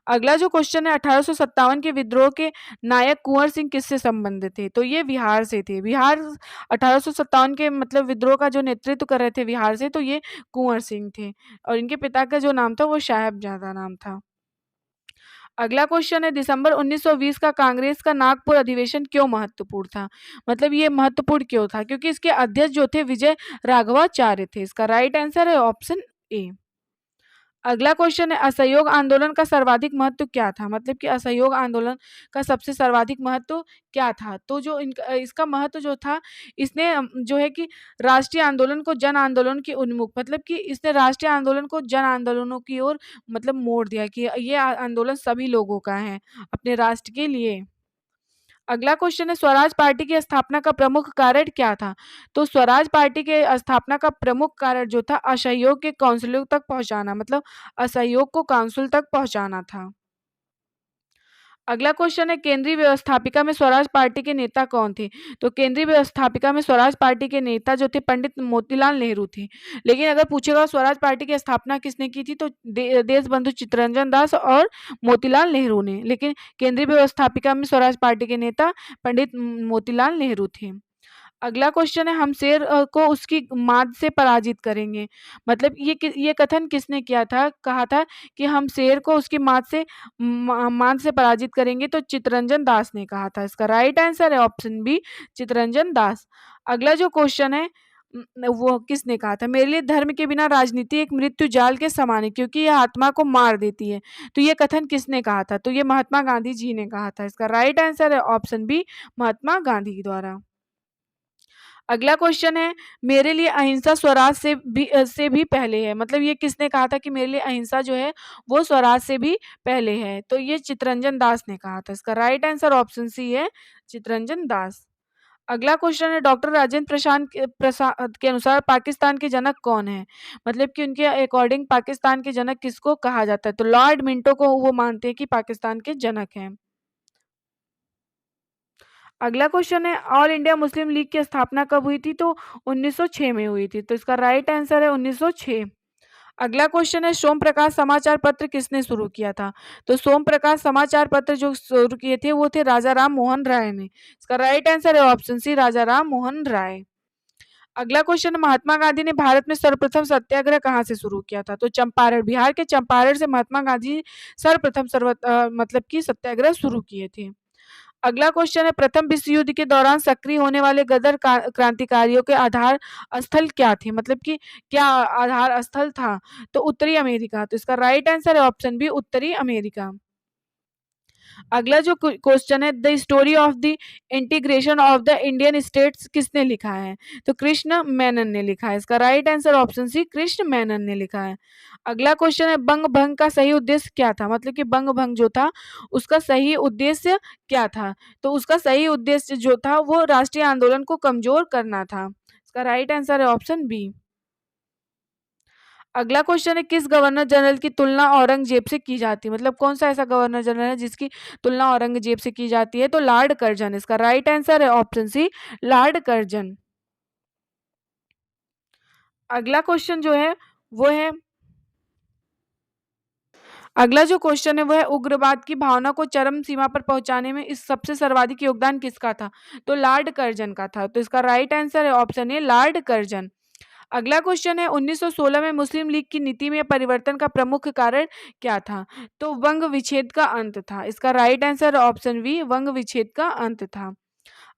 [SPEAKER 1] अगला जो क्वेश्चन है, 1857 के विद्रोह के नायक कुंवर सिंह किससे संबंधित थे? तो ये बिहार से थे। बिहार 1857 के मतलब विद्रोह का जो नेतृत्व कर रहे थे बिहार से, तो ये कुंवर सिंह थे और इनके पिता का जो नाम था वो साहेबजादा नाम था। अगला क्वेश्चन है, दिसंबर 1920 का कांग्रेस का नागपुर अधिवेशन क्यों महत्वपूर्ण था? मतलब ये महत्वपूर्ण क्यों था? क्योंकि इसके अध्यक्ष जो थे विजय राघवाचार्य थे। इसका राइट आंसर है ऑप्शन ए। अगला क्वेश्चन है, असहयोग आंदोलन का सर्वाधिक महत्व क्या था? मतलब कि असहयोग आंदोलन का सबसे सर्वाधिक महत्व क्या था? तो जो इसका महत्व जो था, इसने जो है कि राष्ट्रीय आंदोलन को जन आंदोलन की उन्मुख, मतलब कि इसने राष्ट्रीय आंदोलन को जन आंदोलनों की ओर मतलब मोड़ दिया कि ये आंदोलन सभी लोगों का है अपने राष्ट्र के लिए। अगला क्वेश्चन है, स्वराज पार्टी की स्थापना का प्रमुख कारण क्या था? तो स्वराज पार्टी के स्थापना का प्रमुख कारण जो था असहयोग के काउंसिलों तक पहुंचाना, मतलब असहयोग को काउंसिल तक पहुंचाना था। अगला क्वेश्चन है, केंद्रीय व्यवस्थापिका में स्वराज पार्टी के नेता कौन थे? तो केंद्रीय व्यवस्थापिका में स्वराज पार्टी के नेता जो थे पंडित मोतीलाल नेहरू थे। लेकिन अगर पूछेगा स्वराज पार्टी की स्थापना किसने की थी, तो देशबंधु चित्तरंजन दास और मोतीलाल नेहरू ने। लेकिन केंद्रीय व्यवस्थापिका में स्वराज पार्टी के नेता पंडित मोतीलाल नेहरू थे। अगला क्वेश्चन है, हम शेर को उसकी माद से पराजित करेंगे। मतलब ये कथन किसने किया था? कहा था कि हम शेर को उसकी माद से पराजित करेंगे। तो चित्तरंजन दास ने कहा था। इसका राइट आंसर है ऑप्शन बी चित्तरंजन दास। अगला जो क्वेश्चन है वो किसने कहा था? मेरे लिए धर्म के बिना राजनीति एक मृत्यु जाल के समान है क्योंकि यह आत्मा को मार देती है। तो ये कथन किसने कहा था? तो ये महात्मा गांधी जी ने कहा था। इसका राइट आंसर है ऑप्शन बी महात्मा गांधी द्वारा। अगला क्वेश्चन है, मेरे लिए अहिंसा स्वराज से भी पहले है। मतलब ये किसने कहा था कि मेरे लिए अहिंसा जो है वो स्वराज से भी पहले है? तो ये चित्तरंजन दास ने कहा था। इसका राइट आंसर ऑप्शन सी है चित्तरंजन दास। अगला क्वेश्चन है डॉक्टर राजेंद्र प्रसाद के अनुसार पाकिस्तान के जनक कौन है? मतलब कि उनके अकॉर्डिंग पाकिस्तान के जनक किसको कहा जाता है? तो लॉर्ड मिंटो को वो मानते हैं कि पाकिस्तान के जनक हैं। अगला क्वेश्चन है ऑल इंडिया मुस्लिम लीग की स्थापना कब हुई थी? तो 1906 में हुई थी। तो इसका राइट आंसर है 1906। अगला क्वेश्चन है सोम प्रकाश समाचार पत्र किसने शुरू किया था? तो सोम प्रकाश समाचार पत्र जो शुरू किए थे वो थे राजा राम मोहन राय ने। इसका राइट आंसर है ऑप्शन सी राजा राम मोहन राय। अगला क्वेश्चन, महात्मा गांधी ने भारत में सर्वप्रथम सत्याग्रह कहाँ से शुरू किया था? तो चंपारण, बिहार के चंपारण से महात्मा गांधी सर्वप्रथम मतलब कि सत्याग्रह शुरू किए थे। अगला क्वेश्चन है प्रथम विश्व युद्ध के दौरान सक्रिय होने वाले गदर क्रांतिकारियों के आधार स्थल क्या थे? मतलब कि क्या आधार स्थल था? तो उत्तरी अमेरिका। तो इसका राइट आंसर है ऑप्शन बी उत्तरी अमेरिका। अगला जो क्वेश्चन है the story of the integration of the Indian states किसने लिखा है? तो कृष्ण मेनन ने लिखा है। इसका right answer option C Krishna Menon ने लिखा है। अगला क्वेश्चन है बंग भंग का सही उद्देश्य क्या था? मतलब कि बंग भंग जो था उसका सही उद्देश्य क्या था? तो उसका सही उद्देश्य जो था वो राष्ट्रीय आंदोलन को कमजोर करना था। इसका राइट आंसर है ऑप्शन बी। अगला क्वेश्चन है किस गवर्नर जनरल की तुलना औरंगजेब से की जाती है? मतलब कौन सा ऐसा गवर्नर जनरल है जिसकी तुलना औरंगजेब से की जाती है? तो लॉर्ड कर्जन। इसका राइट आंसर है ऑप्शन सी लॉर्ड कर्जन। अगला क्वेश्चन जो है वो है अगला जो क्वेश्चन है वो है उग्रवाद की भावना को चरम सीमा पर पहुंचाने में इस सबसे सर्वाधिक योगदान किसका था? तो लॉर्ड कर्जन का था। तो इसका राइट आंसर है ऑप्शन ए लॉर्ड कर्जन। अगला क्वेश्चन है 1916 में मुस्लिम लीग की नीति में परिवर्तन का प्रमुख कारण क्या था? तो वंग विच्छेद का अंत था। इसका राइट आंसर ऑप्शन बी वंग विच्छेद का अंत था।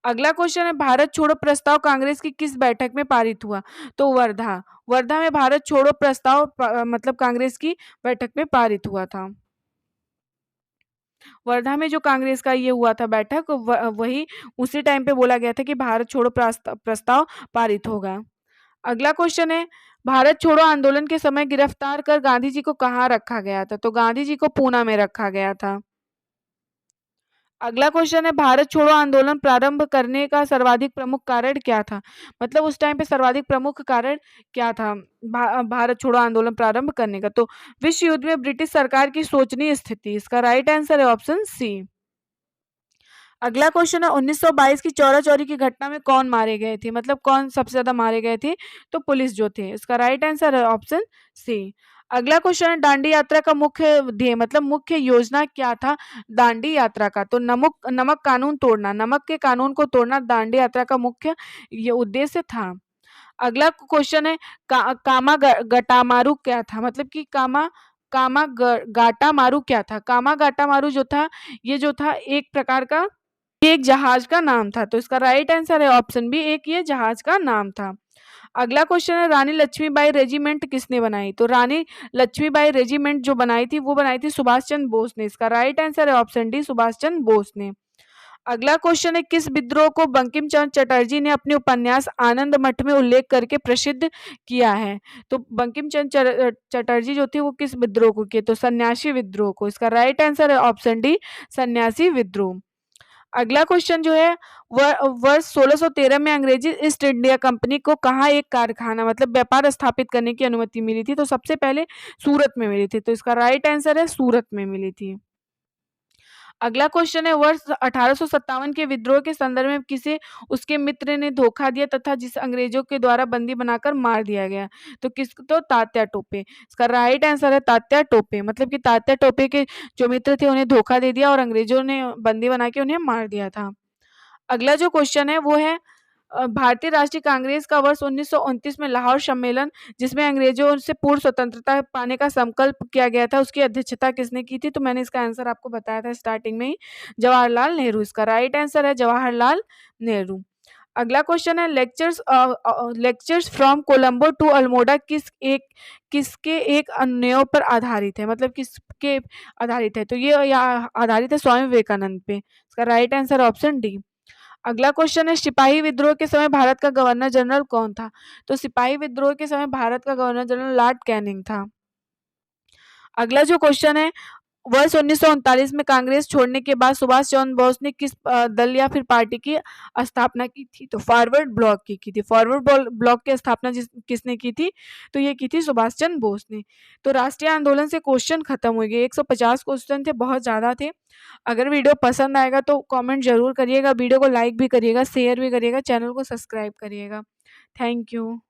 [SPEAKER 1] अगला क्वेश्चन है भारत छोड़ो प्रस्ताव कांग्रेस की किस बैठक में पारित हुआ? तो वर्धा। वर्धा में भारत छोड़ो प्रस्ताव मतलब कांग्रेस की बैठक में पारित हुआ था। वर्धा में जो कांग्रेस का ये हुआ था बैठक वही उसी टाइम पे बोला गया था कि भारत छोड़ो प्रस्ताव पारित होगा। अगला क्वेश्चन है भारत छोड़ो आंदोलन के समय गिरफ्तार कर गांधी जी को कहाँ रखा गया था? तो गांधी जी को पूना में रखा गया था। अगला क्वेश्चन है भारत छोड़ो आंदोलन प्रारंभ करने का सर्वाधिक प्रमुख कारण क्या था? मतलब उस टाइम पे सर्वाधिक प्रमुख कारण क्या था भारत छोड़ो आंदोलन प्रारंभ करने का? तो विश्व युद्ध में ब्रिटिश सरकार की शोचनीय स्थिति। इसका राइट आंसर है ऑप्शन सी। अगला क्वेश्चन है 1922 की चौरा चौरी की घटना में कौन मारे गए थे? मतलब कौन सबसे ज्यादा मारे गए थे? तो पुलिस जो थे। इसका राइट आंसर है ऑप्शन सी। अगला क्वेश्चन है दांडी यात्रा का मुख्य ध्येय मतलब मुख्य योजना क्या था दांडी यात्रा का? तो नमक कानून तोड़ना, नमक के कानून को तोड़ना दांडी यात्रा का मुख्य ये उद्देश्य था। अगला क्वेश्चन है कामा गटामारू क्या था? मतलब कि गाटा मारू क्या था? कामा गाटा मारू जो था ये जो था एक प्रकार का ये एक जहाज का नाम था। तो इसका राइट आंसर है ऑप्शन बी एक ये जहाज का नाम था। अगला क्वेश्चन है रानी लक्ष्मीबाई रेजिमेंट किसने बनाई? तो रानी लक्ष्मीबाई रेजिमेंट जो बनाई थी वो बनाई थी सुभाष चंद्र बोस ने। इसका राइट आंसर है ऑप्शन डी सुभाष चंद्र बोस ने। अगला क्वेश्चन है किस विद्रोह को बंकिम चंद्र चटर्जी ने अपने उपन्यास आनंद मठ में उल्लेख करके प्रसिद्ध किया है? तो बंकिम चंद्र चटर्जी जो थे वो किस विद्रोह को किए? तो सन्यासी विद्रोह को। इसका राइट आंसर है ऑप्शन डी सन्यासी विद्रोह। अगला क्वेश्चन जो है वर्ष 1613 में अंग्रेजी ईस्ट इंडिया कंपनी को कहाँ एक कारखाना मतलब व्यापार स्थापित करने की अनुमति मिली थी? तो सबसे पहले सूरत में मिली थी। तो इसका राइट आंसर है सूरत में मिली थी। अगला क्वेश्चन है वर्ष 1857 के विद्रोह के संदर्भ में किसे उसके मित्र ने धोखा दिया तथा जिस अंग्रेजों के द्वारा बंदी बनाकर मार दिया गया? तो किसको? तो तात्या टोपे। इसका राइट आंसर है तात्या टोपे। मतलब कि तात्या टोपे के जो मित्र थे उन्हें धोखा दे दिया और अंग्रेजों ने बंदी बना के उन्हें मार दिया था। अगला जो क्वेश्चन है वो है भारतीय राष्ट्रीय कांग्रेस का वर्ष 1929 में लाहौर सम्मेलन जिसमें अंग्रेजों से पूर्व स्वतंत्रता पाने का संकल्प किया गया था उसकी अध्यक्षता किसने की थी? तो मैंने इसका आंसर आपको बताया था स्टार्टिंग में ही जवाहरलाल नेहरू। इसका राइट आंसर है जवाहरलाल नेहरू। अगला क्वेश्चन है lectures from Colombo to Almora किसके एक अन्वयों पर आधारित है? मतलब किसके आधारित है? तो ये आधारित है स्वामी विवेकानंद पे। इसका राइट आंसर ऑप्शन डी। अगला क्वेश्चन है सिपाही विद्रोह के समय भारत का गवर्नर जनरल कौन था? तो सिपाही विद्रोह के समय भारत का गवर्नर जनरल लॉर्ड कैनिंग था। अगला जो क्वेश्चन है वर्ष 1939 में कांग्रेस छोड़ने के बाद सुभाष चंद्र बोस ने किस दल या फिर पार्टी की स्थापना की थी? तो फॉरवर्ड ब्लॉक की थी। फॉरवर्ड ब्लॉक की स्थापना किसने की थी? तो ये की थी सुभाष चंद्र बोस ने। तो राष्ट्रीय आंदोलन से क्वेश्चन खत्म हो गए। 150 क्वेश्चन थे, बहुत ज़्यादा थे। अगर वीडियो पसंद आएगा तो कमेंट जरूर करिएगा, वीडियो को लाइक भी करिएगा, शेयर भी करिएगा, चैनल को सब्सक्राइब करिएगा। Thank you.